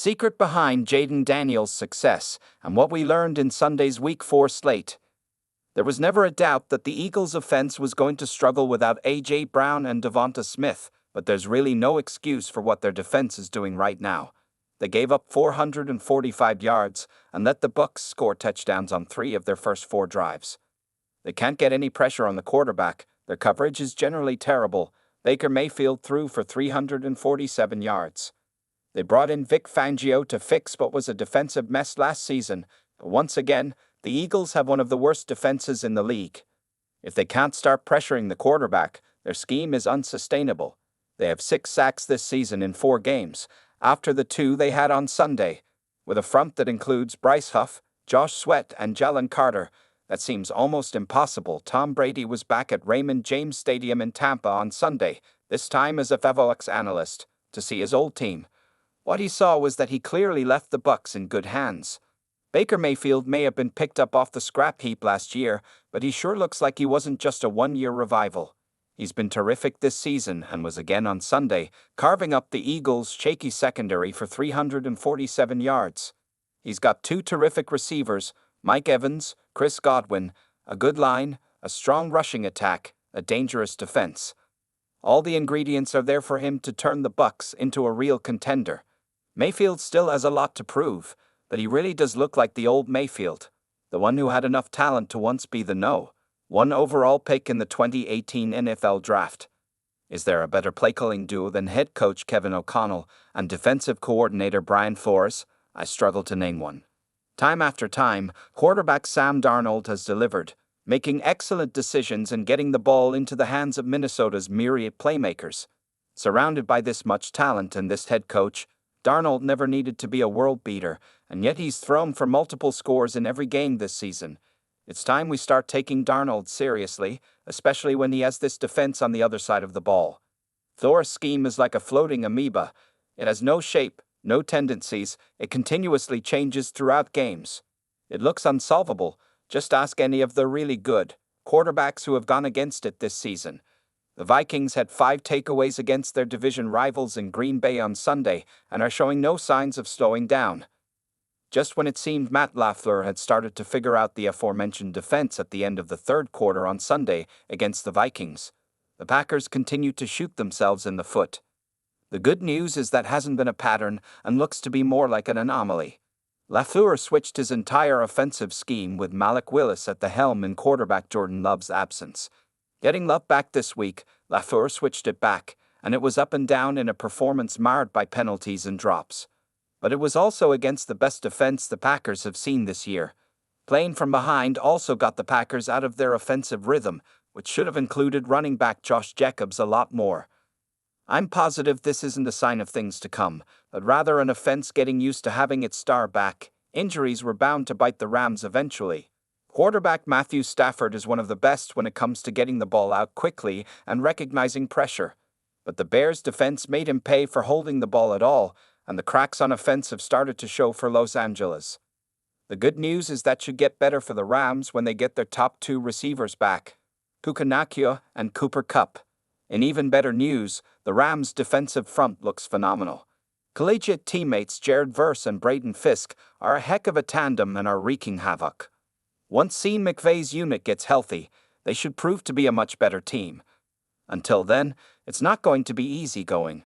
secret behind Jayden Daniels' success, and what we learned in Sunday's Week 4 slate. There was never a doubt that the Eagles' offense was going to struggle without A.J. Brown and DeVonta Smith, but there's really no excuse for what their defense is doing right now. They gave up 445 yards and let the Bucs score touchdowns on 3 of their first 4 drives. They can't get any pressure on the quarterback. Their coverage is generally terrible. Baker Mayfield threw for 347 yards. They brought in Vic Fangio to fix what was a defensive mess last season, but once again, the Eagles have one of the worst defenses in the league. If they can't start pressuring the quarterback, their scheme is unsustainable. They have 6 sacks this season in 4 games, after the 2 they had on Sunday. With a front that includes Bryce Huff, Sweat and Jalen Carter, that seems almost impossible. Tom Brady was back at Raymond James Stadium in Tampa on Sunday, this time as a Bucs analyst, to see his old team. What he saw was that he clearly left the Bucs in good hands. Baker Mayfield may have been picked up off the scrap heap last year, but he sure looks like he wasn't just a one-year revival. He's been terrific this season and was again on Sunday, carving up the Eagles' shaky secondary for 347 yards. He's got 2 terrific receivers, Mike Evans, Chris Godwin, a good line, a strong rushing attack, a dangerous defense. All the ingredients are there for him to turn the Bucs into a real contender. Mayfield still has a lot to prove, but he really does look like the old Mayfield, the one who had enough talent to once be the #1 overall pick in the 2018 NFL Draft. Is there a better play-calling duo than head coach Kevin O'Connell and defensive coordinator Brian Flores? I struggle to name one. Time after time, quarterback Sam Darnold has delivered, making excellent decisions and getting the ball into the hands of Minnesota's myriad playmakers. Surrounded by this much talent and this head coach, Darnold never needed to be a world beater, and yet he's thrown for multiple scores in every game this season. It's time we start taking Darnold seriously, especially when he has this defense on the other side of the ball. Thor's scheme is like a floating amoeba. It has no shape, no tendencies, it continuously changes throughout games. It looks unsolvable. Just ask any of the really good quarterbacks who have gone against it this season. The Vikings had 5 takeaways against their division rivals in Green Bay on Sunday and are showing no signs of slowing down. Just when it seemed Matt LaFleur had started to figure out the aforementioned defense at the end of the 3rd quarter on Sunday against the Vikings, the Packers continued to shoot themselves in the foot. The good news is that hasn't been a pattern and looks to be more like an anomaly. LaFleur switched his entire offensive scheme with Malik Willis at the helm in quarterback Jordan Love's absence. Getting Love back this week, LaFleur switched it back, and it was up and down in a performance marred by penalties and drops. But it was also against the best defense the Packers have seen this year. Playing from behind also got the Packers out of their offensive rhythm, which should have included running back Josh Jacobs a lot more. I'm positive this isn't a sign of things to come, but rather an offense getting used to having its star back. Injuries were bound to bite the Rams eventually. Quarterback Matthew Stafford is one of the best when it comes to getting the ball out quickly and recognizing pressure. But the Bears' defense made him pay for holding the ball at all, and the cracks on offense have started to show for Los Angeles. The good news is that should get better for the Rams when they get their top 2 receivers back, Puka Nacua and Cooper Kupp. In even better news, the Rams' defensive front looks phenomenal. Collegiate teammates Jared Verse and Braden Fisk are a heck of a tandem and are wreaking havoc. Once Sean McVay's unit gets healthy, they should prove to be a much better team. Until then, it's not going to be easy going.